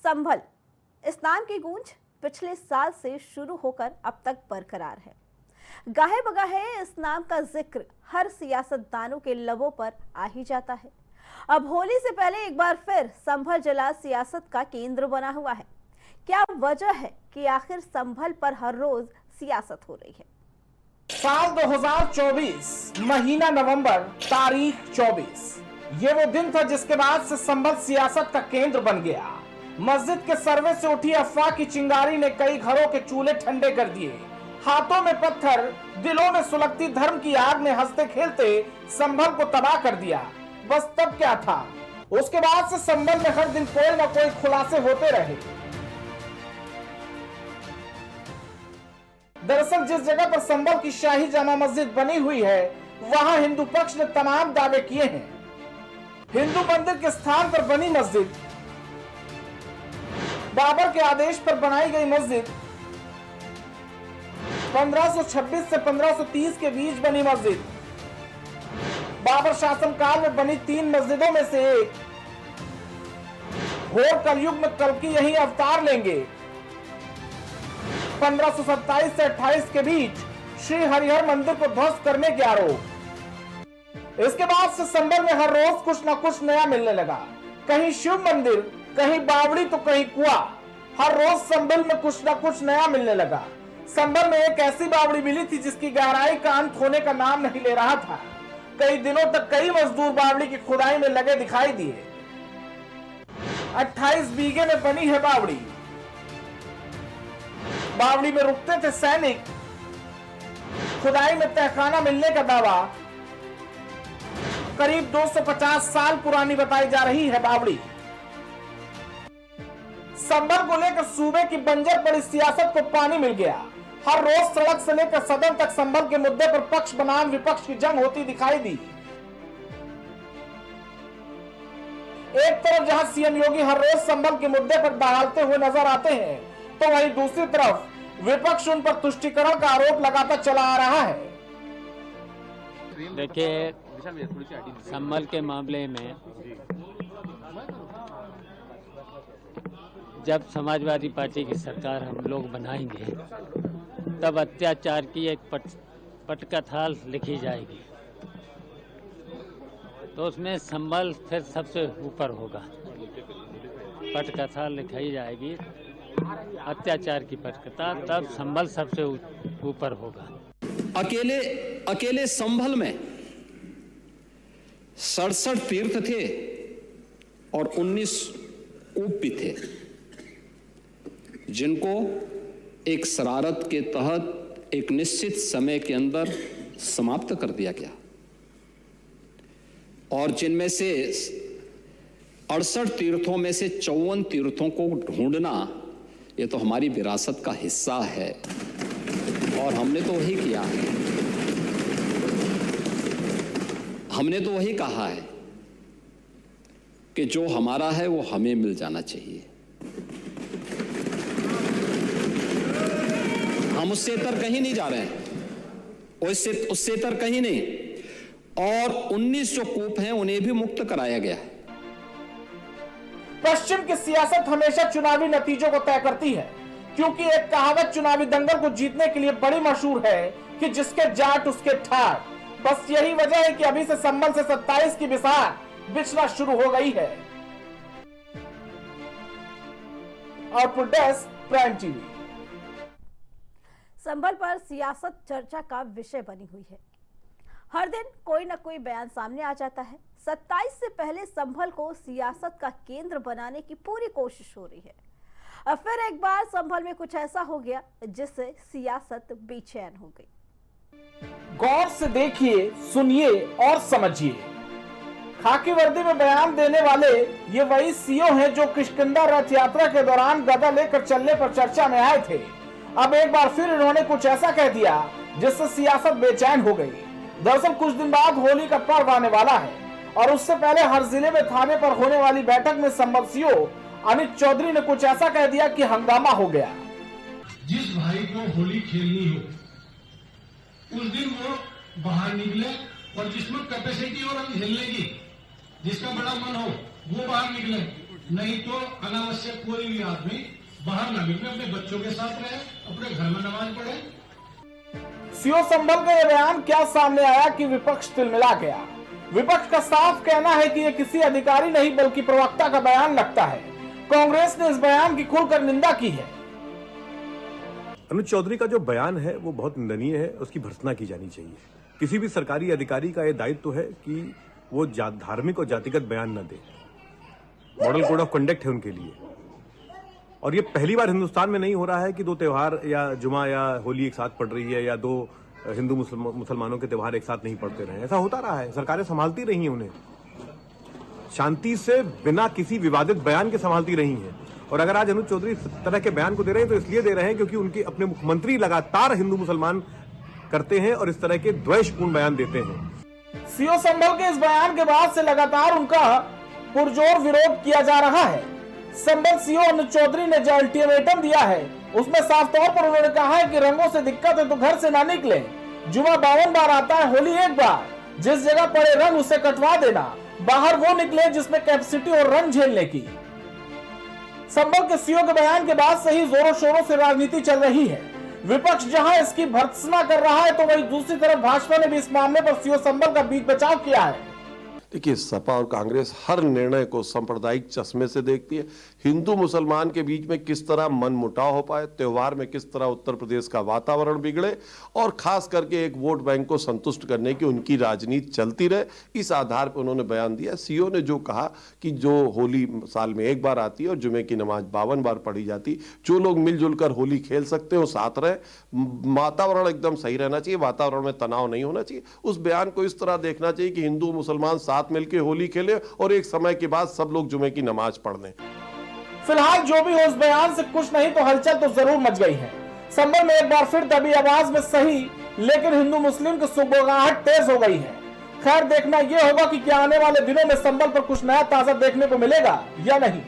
संभल, इस नाम की गूंज पिछले साल से शुरू होकर अब तक बरकरार है। गाहे बगाहे इस नाम का जिक्र हर सियासतदानों के लबों पर आ ही जाता है। अब होली से पहले एक बार फिर संभल जिला सियासत का केंद्र बना हुआ है। क्या वजह है कि आखिर संभल पर हर रोज सियासत हो रही है? साल 2024, महीना नवंबर, तारीख 24, ये वो दिन था जिसके बाद से संभल सियासत का केंद्र बन गया। मस्जिद के सर्वे से उठी अफवाह की चिंगारी ने कई घरों के चूल्हे ठंडे कर दिए। हाथों में पत्थर, दिलों में सुलगती धर्म की आग ने हंसते खेलते संभल को तबाह कर दिया। बस तब क्या था? उसके बाद से संभल में हर दिन कोई न कोई खुलासे होते रहे। दरअसल जिस जगह पर संभल की शाही जामा मस्जिद बनी हुई है, वहां हिंदू पक्ष ने तमाम दावे किए हैं। हिंदू मंदिर के स्थान पर बनी मस्जिद, बाबर के आदेश पर बनाई गई मस्जिद, 1526 से 1530 के बीच बनी मस्जिद, बाबर शासनकाल में बनी 3 मस्जिदों में से एक, घोर कलयुग में कल्कि यही अवतार लेंगे। 1527 से 28 के बीच श्री हरिहर मंदिर को ध्वस्त करने के आरोप। इसके बाद से संभल में हर रोज कुछ न कुछ नया मिलने लगा। कहीं शिव मंदिर, कहीं बावड़ी तो कहीं कुआं। हर रोज संभल में कुछ न कुछ नया मिलने लगा। संभल में एक ऐसी बावड़ी मिली थी जिसकी गहराई का अंत होने का नाम नहीं ले रहा था। कई दिनों तक कई मजदूर बावड़ी की खुदाई में लगे दिखाई दिए। 28 बीघे में बनी है बावड़ी। बावड़ी में रुकते थे सैनिक। खुदाई में तहखाना मिलने का दावा। करीब 250 साल पुरानी बताई जा रही है बावड़ी। संभल को लेकर सूबे की बंजर पड़ी सियासत को पानी मिल गया। हर रोज सड़क से लेकर सदन तक संभल के मुद्दे पर पक्ष बनाम विपक्ष की जंग होती दिखाई दी। एक तरफ जहां सीएम योगी हर रोज संभल के मुद्दे पर बहालते हुए नजर आते हैं, तो वहीं दूसरी तरफ विपक्ष उन पर तुष्टीकरण का आरोप लगाता चला आ रहा है। देखिए, संभल के मामले में जब समाजवादी पार्टी की सरकार हम लोग बनाएंगे, तब अत्याचार की एक पटकथा लिखी जाएगी, तो उसमें संभल फिर सबसे ऊपर होगा। पटकथा लिखाई जाएगी, अत्याचार की पटकथा, तब संभल सबसे ऊपर होगा। अकेले संभल में 67 तीर्थ थे और 19 कूप भी थे, जिनको एक शरारत के तहत एक निश्चित समय के अंदर समाप्त कर दिया गया, और जिनमें से 68 तीर्थों में से 54 तीर्थों को ढूंढना, ये तो हमारी विरासत का हिस्सा है और हमने तो वही किया है। हमने तो वही कहा है कि जो हमारा है वो हमें मिल जाना चाहिए। हम उससे इतर कहीं नहीं जा रहे हैं, उससे इतर कहीं नहीं। और 19 जो कूप हैं उन्हें भी मुक्त कराया गया है। पश्चिम की सियासत हमेशा चुनावी नतीजों को तय करती है, क्योंकि एक कहावत चुनावी दंगल को जीतने के लिए बड़ी मशहूर है कि जिसके जाट उसके ठाट। बस यही वजह है कि अभी से संभल से 27 की बिसार बिछना शुरू हो गई है। Output desk, Prime TV. Sambhal पर सियासत चर्चा का विषय बनी हुई है। हर दिन कोई न कोई बयान सामने आ जाता है। 27 से पहले संभल को सियासत का केंद्र बनाने की पूरी कोशिश हो रही है। अब फिर एक बार संभल में कुछ ऐसा हो गया जिससे सियासत बेचैन हो गई। गौर से देखिए, सुनिए और समझिए। खाकी वर्दी में बयान देने वाले ये वही सीओ हैं जो किष्किंधा रथ यात्रा के दौरान गदा लेकर चलने पर चर्चा में आए थे। अब एक बार फिर इन्होंने कुछ ऐसा कह दिया जिससे सियासत बेचैन हो गई। दरअसल कुछ दिन बाद होली का पर्व आने वाला है, और उससे पहले हर जिले में थाने पर होने वाली बैठक में संभल सीओ अमित चौधरी ने कुछ ऐसा कह दिया कि हंगामा हो गया। जिस भाई को होली खेलनी हो, उस दिन वो बाहर निकले, और जिसमें कैपेसिटी हो रंग खेलने की, जिसका बड़ा मन हो, वो बाहर निकले। नहीं तो अनावश्यक कोई भी आदमी बाहर ना निकले, अपने बच्चों के साथ रहे, अपने घर में नमाज पढ़े। सीओ संभल का यह बयान क्या सामने आया कि विपक्ष तिलमिला गया। विपक्ष का साफ कहना है कि यह किसी अधिकारी नहीं बल्कि प्रवक्ता का बयान लगता है। कांग्रेस ने इस बयान की खुलकर निंदा की है। अनुज चौधरी का जो बयान है वो बहुत निंदनीय है, उसकी भर्त्सना की जानी चाहिए। किसी भी सरकारी अधिकारी का यह दायित्व है कि वो धार्मिक और जातिगत बयान न दे। मॉडल कोड ऑफ कंडक्ट है उनके लिए, और ये पहली बार हिंदुस्तान में नहीं हो रहा है कि दो त्योहार या जुमा या होली एक साथ पड़ रही है या दो हिंदू मुसलमानों के त्योहार एक साथ नहीं पड़ते रहे। ऐसा होता रहा है, सरकारें संभालती रही हैं, उन्हें शांति से बिना किसी विवादित बयान के संभालती रही हैं। और अगर आज अनुज चौधरी इस तरह के बयान को दे रहे हैं तो इसलिए दे रहे हैं क्योंकि उनके अपने मुख्यमंत्री लगातार हिंदू मुसलमान करते हैं और इस तरह के द्वेषपूर्ण बयान देते हैं। सीओ संभल के इस बयान के बाद से लगातार उनका पुरजोर विरोध किया जा रहा है। संभल सीओ अनुज चौधरी ने जो अल्टीमेटम दिया है उसमें साफ तौर पर उन्होंने कहा है कि रंगों से दिक्कत है तो घर से ना निकले। जुमा 52 बार आता है, होली एक बार। जिस जगह पड़े रंग उसे कटवा देना, बाहर वो निकले जिसमें कैपेसिटी और रंग झेलने की। संभल के सीओ के बयान के बाद से ही जोरों शोरों से राजनीति चल रही है। विपक्ष जहां इसकी भर्त्सना कर रहा है तो वहीं दूसरी तरफ भाजपा ने भी इस मामले पर सीओ संभल का बीच बचाव किया है। देखिए, सपा और कांग्रेस हर निर्णय को सांप्रदायिक चश्मे से देखती है। हिंदू मुसलमान के बीच में किस तरह मनमुटाव हो पाए, त्योहार में किस तरह उत्तर प्रदेश का वातावरण बिगड़े और खास करके एक वोट बैंक को संतुष्ट करने की उनकी राजनीति चलती रहे, इस आधार पर उन्होंने बयान दिया। सीओ ने जो कहा कि जो होली साल में एक बार आती है और जुमे की नमाज 52 बार पढ़ी जाती, जो लोग मिलजुल कर होली खेल सकते हो साथ रहे, वातावरण एकदम सही रहना चाहिए, वातावरण में तनाव नहीं होना चाहिए। उस बयान को इस तरह देखना चाहिए कि हिंदू मुसलमान साथ मिलकर होली खेले और एक समय के बाद सब लोग जुमे की नमाज पढ़ लें। फिलहाल जो भी हो, उस बयान से कुछ नहीं तो हलचल तो जरूर मच गई है। संभल में एक बार फिर दबी आवाज में सही, लेकिन हिंदू मुस्लिम की सुगबुगाहट तेज हो गई है। खैर देखना यह होगा कि क्या आने वाले दिनों में संभल पर कुछ नया ताजा देखने को मिलेगा या नहीं।